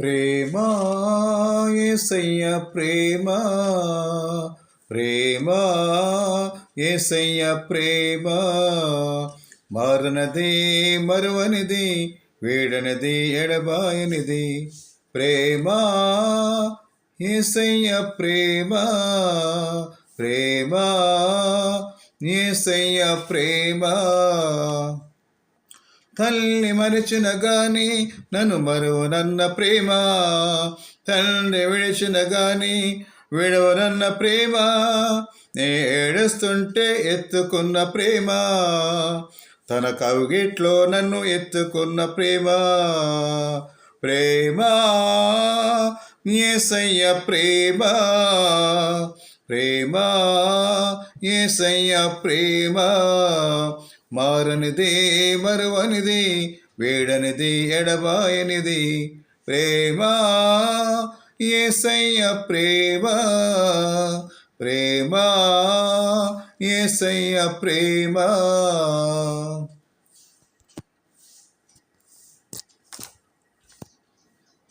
ప్రేమా యేసయ్య ప్రేమా ప్రేమా యేసయ్య ప్రేమా మారనది మరువనిది వేడనది ఎడబాయనిది ప్రేమా యేసయ్య ప్రేమా ప్రేమా యేసయ్య ప్రేమా తల్లి మరిచిన గాని నన్ను మరువనన్న ప్రేమ తండ్రి విడిచిన గాని విడవనన్న ప్రేమ ఏడుస్తుంటే ఎత్తుకున్న ప్రేమ తన కవిగిట్లో నన్ను ఎత్తుకున్న ప్రేమ ప్రేమ యేసయ్య ప్రేమ ప్రేమ యేసయ్య ప్రేమ మారనిది మరువనిది వేడనిది ఎడబాయనిది ప్రేమ యేసయ్య ప్రేమ ప్రేమ యేసయ్య ప్రేమ.